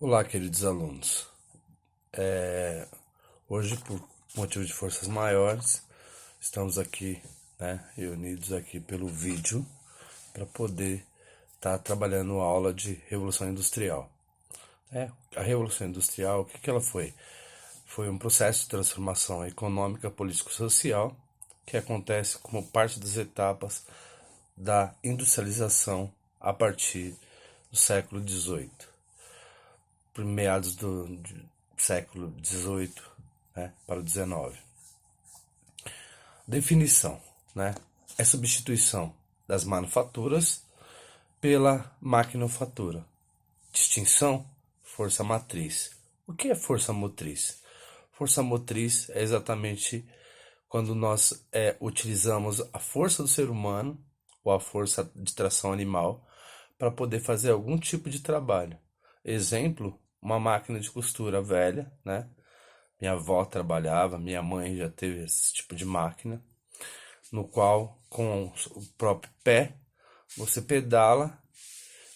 Olá, queridos alunos. Hoje, por motivo de forças maiores, estamos aqui, reunidos aqui pelo vídeo para poder estar trabalhando a aula de Revolução Industrial. A Revolução Industrial, o que ela foi? Foi um processo de transformação econômica, político-social que acontece como parte das etapas da industrialização a partir do século XVIII. Por meados do século XVIII, para o XIX. Definição, é substituição das manufaturas pela maquinofatura. Distinção, força matriz. O que é força motriz? Força motriz é exatamente quando nós utilizamos a força do ser humano ou a força de tração animal para poder fazer algum tipo de trabalho. Exemplo, uma máquina de costura velha, Minha avó trabalhava, minha mãe já teve esse tipo de máquina, no qual com o próprio pé você pedala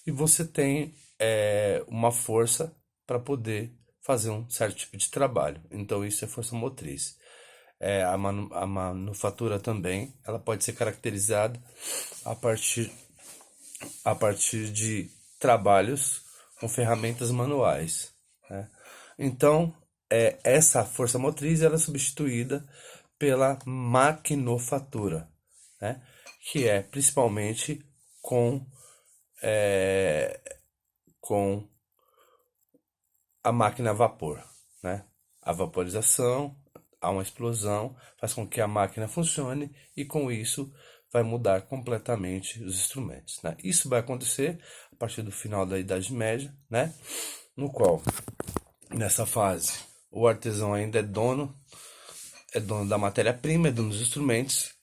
e você tem uma força para poder fazer um certo tipo de trabalho. Então isso é força motriz. A manufatura também, ela pode ser caracterizada a partir de trabalhos com ferramentas manuais. Então, essa força motriz ela é substituída pela maquinofatura, que é principalmente é, com a máquina a vapor. A vaporização, há uma explosão, faz com que a máquina funcione e com isso vai mudar completamente os instrumentos. Isso vai acontecer a partir do final da Idade Média, no qual, nessa fase, o artesão ainda é dono da matéria-prima, é dono dos instrumentos,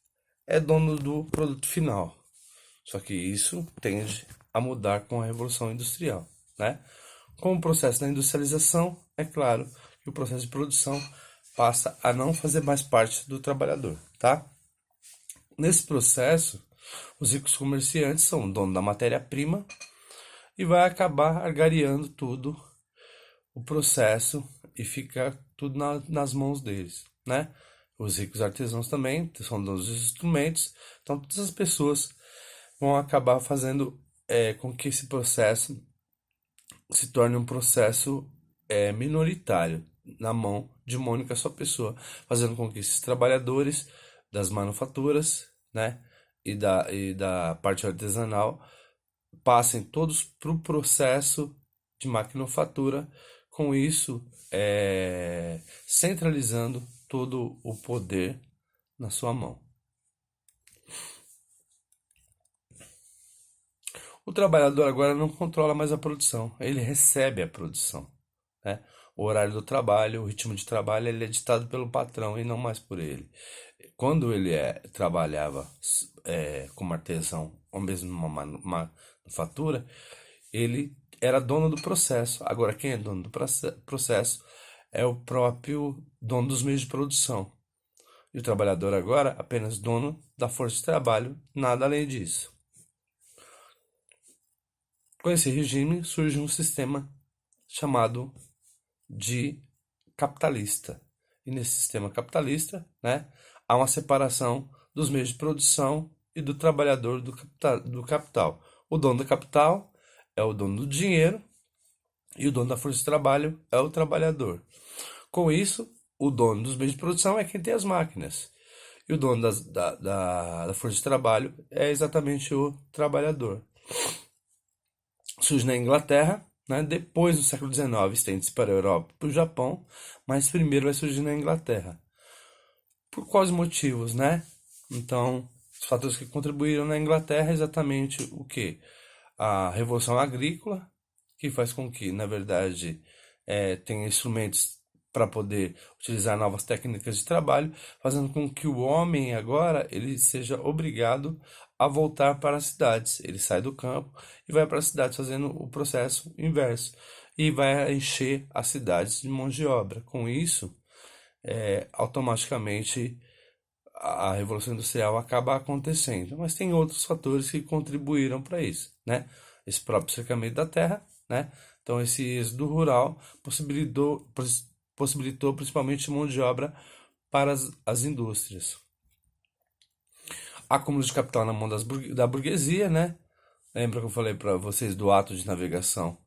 é dono do produto final. Só que isso tende a mudar com a Revolução Industrial, Com o processo da industrialização, é claro que o processo de produção passa a não fazer mais parte do trabalhador, Nesse processo, os ricos comerciantes são dono da matéria-prima e vai acabar argariando tudo o processo e fica tudo nas mãos deles, Os ricos artesãos também são donos dos instrumentos, então todas as pessoas vão acabar fazendo com que esse processo se torne um processo minoritário na mão de uma única só pessoa, fazendo com que esses trabalhadores das manufaturas, e da parte artesanal passem todos para o processo de maquinofatura, com isso centralizando todo o poder na sua mão. O trabalhador agora não controla mais a produção, ele recebe a produção. O horário do trabalho, o ritmo de trabalho, ele é ditado pelo patrão e não mais por ele. Quando ele trabalhava como artesão ou mesmo numa manufatura, ele era dono do processo. Agora, quem é dono do processo é o próprio dono dos meios de produção. E o trabalhador agora apenas dono da força de trabalho, nada além disso. Com esse regime surge um sistema chamado de capitalista. E nesse sistema capitalista, há uma separação dos meios de produção e do trabalhador do capital. O dono do capital é o dono do dinheiro e o dono da força de trabalho é o trabalhador. Com isso, o dono dos meios de produção é quem tem as máquinas. E o dono da força de trabalho é exatamente o trabalhador. Surge na Inglaterra, depois, no século XIX, estende-se para a Europa e para o Japão, mas primeiro vai surgir na Inglaterra. Por quais motivos, Então, os fatores que contribuíram na Inglaterra é exatamente o quê? A Revolução Agrícola, que faz com que, na verdade, tenha instrumentos para poder utilizar novas técnicas de trabalho, fazendo com que o homem agora ele seja obrigado a voltar para as cidades. Ele sai do campo e vai para as cidades fazendo o processo inverso e vai encher as cidades de mão de obra. Com isso, automaticamente a Revolução Industrial acaba acontecendo. Mas tem outros fatores que contribuíram para isso, Esse próprio cercamento da terra, Então, esse êxodo rural possibilitou principalmente mão de obra para as indústrias. Acúmulo de capital na mão da burguesia, né? Lembra que eu falei para vocês do ato de navegação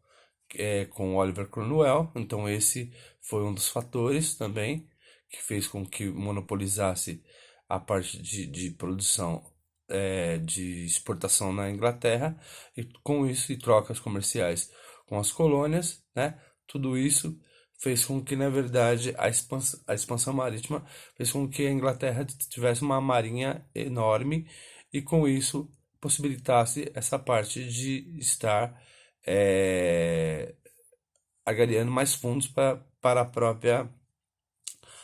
com Oliver Cromwell? Então, esse foi um dos fatores também que fez com que monopolizasse a parte de produção de exportação na Inglaterra, e com isso, e trocas comerciais com as colônias, né? Tudo isso fez com que, na verdade, a expansão marítima fez com que a Inglaterra tivesse uma marinha enorme e, com isso, possibilitasse essa parte de estar é, agariando mais fundos para a própria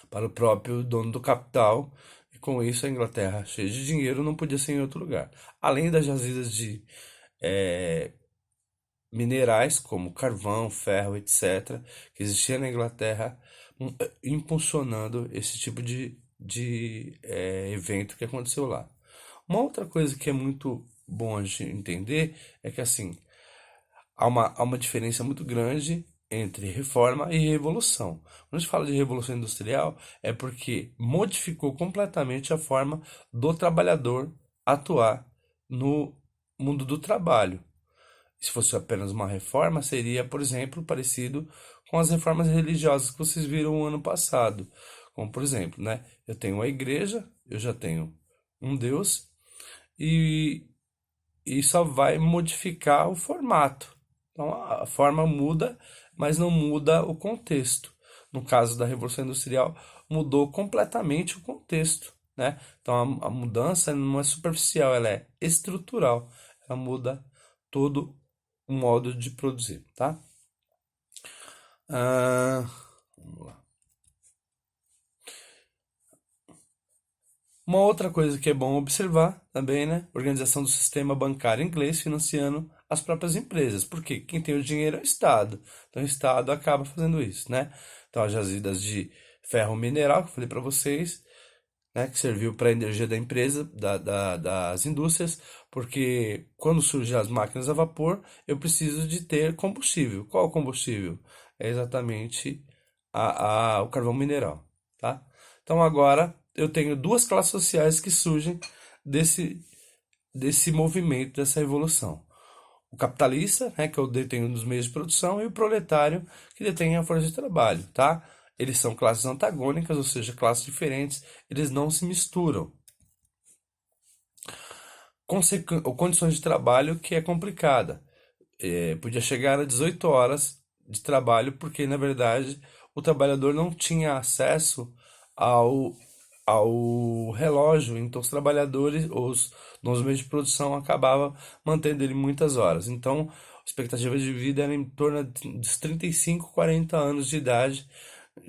para o próprio dono do capital, e com isso a Inglaterra, cheia de dinheiro, não podia ser em outro lugar. Além das jazidas de eh, minerais, como carvão, ferro, etc., que existiam na Inglaterra, impulsionando esse tipo de evento que aconteceu lá. Uma outra coisa que é muito bom a gente entender é que, assim, há uma diferença muito grande entre reforma e revolução. Quando a gente fala de revolução industrial, é porque modificou completamente a forma do trabalhador atuar no mundo do trabalho. Se fosse apenas uma reforma, seria, por exemplo, parecido com as reformas religiosas que vocês viram o ano passado. Como, por exemplo, né? Eu tenho uma igreja, eu já tenho um Deus, e só vai modificar o formato. Então a forma muda, mas não muda o contexto. No caso da Revolução Industrial, mudou completamente o contexto, né? Então a mudança não é superficial, ela é estrutural. Ela muda todo o modo de produzir, tá? Vamos lá. Uma outra coisa que é bom observar também, né? Organização do sistema bancário inglês financiando as próprias empresas. Porque quem tem o dinheiro é o Estado. Então o Estado acaba fazendo isso, né? Então as jazidas de ferro mineral, que eu falei para vocês, né? Que serviu para a energia da empresa, das indústrias, porque quando surgem as máquinas a vapor, eu preciso de ter combustível. Qual o combustível? É exatamente o carvão mineral, tá? Então agora eu tenho duas classes sociais que surgem desse, desse movimento, dessa revolução. O capitalista, né, que é o detém dos meios de produção, e o proletário, que detém a força de trabalho, tá? Eles são classes antagônicas, ou seja, classes diferentes, eles não se misturam. Condições de trabalho que é complicada. Podia chegar a 18 horas de trabalho, porque na verdade o trabalhador não tinha acesso ao, ao relógio, então os trabalhadores, os nos meios de produção acabavam mantendo ele muitas horas. Então, a expectativa de vida era em torno dos 35, 40 anos de idade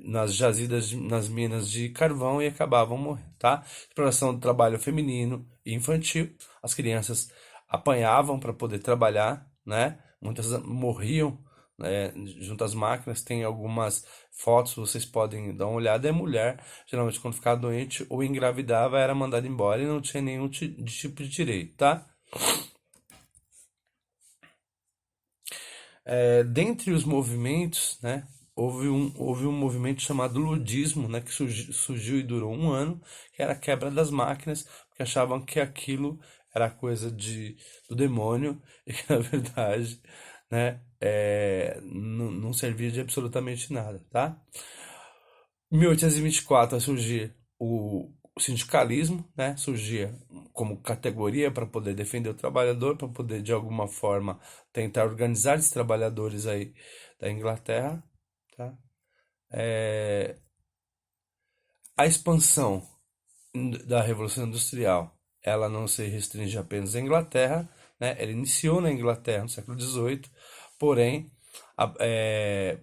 nas jazidas, nas minas de carvão, e acabavam morrendo, tá? Exploração do trabalho feminino e infantil. As crianças apanhavam para poder trabalhar, né? Muitas morriam, né, junto às máquinas. Tem algumas fotos, vocês podem dar uma olhada. É mulher, geralmente quando ficava doente ou engravidava, era mandada embora e não tinha nenhum tipo de direito, tá? Dentre os movimentos, né, houve um movimento chamado ludismo, né, que surgiu e durou um ano, que era a quebra das máquinas, porque achavam que aquilo era coisa do demônio e que, na verdade, né, não servia de absolutamente nada, tá? Em 1824 vai surgir o sindicalismo, né? Surgia como categoria para poder defender o trabalhador, para poder de alguma forma tentar organizar esses trabalhadores aí da Inglaterra, tá? A expansão da Revolução Industrial, ela não se restringe apenas à Inglaterra, né? Ela iniciou na Inglaterra no século XVIII, porém,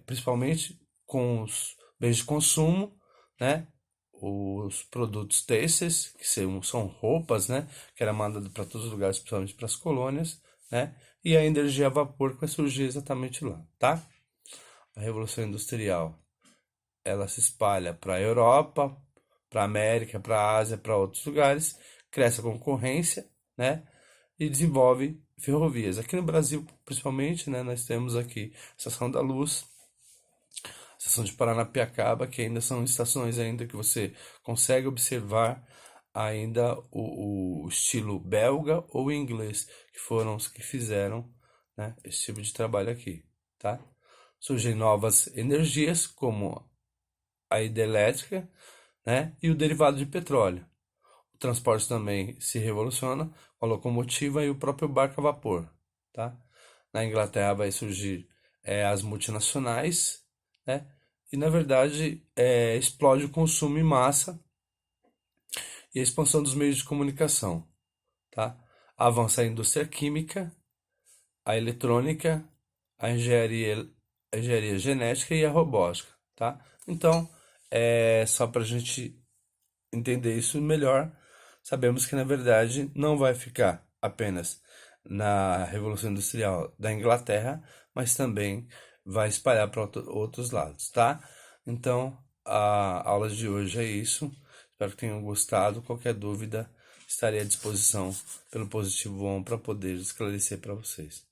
principalmente com os bens de consumo, né? Os produtos têxteis, que são roupas, né? Que era mandado para todos os lugares, principalmente para as colônias, né? E a energia a vapor que vai surgir exatamente lá, tá? A Revolução Industrial, ela se espalha para a Europa, para a América, para a Ásia, para outros lugares, cresce a concorrência, né? E desenvolve ferrovias. Aqui no Brasil, principalmente, né, nós temos aqui a Estação da Luz, a Estação de Paranapiacaba, que ainda são estações ainda que você consegue observar ainda o estilo belga ou inglês, que foram os que fizeram, né, esse tipo de trabalho aqui, tá? Surgem novas energias, como a hidrelétrica, né, e o derivado de petróleo. O transporte também se revoluciona com a locomotiva e o próprio barco a vapor, tá? Na Inglaterra vai surgir as multinacionais, né? E na verdade explode o consumo em massa e a expansão dos meios de comunicação, tá? Avança a indústria química, a eletrônica, a engenharia genética e a robótica, tá? Então, só para a gente entender isso melhor, sabemos que na verdade não vai ficar apenas na Revolução Industrial da Inglaterra, mas também vai espalhar para outros lados, tá? Então, a aula de hoje é isso. Espero que tenham gostado. Qualquer dúvida, estarei à disposição pelo Positivo On para poder esclarecer para vocês.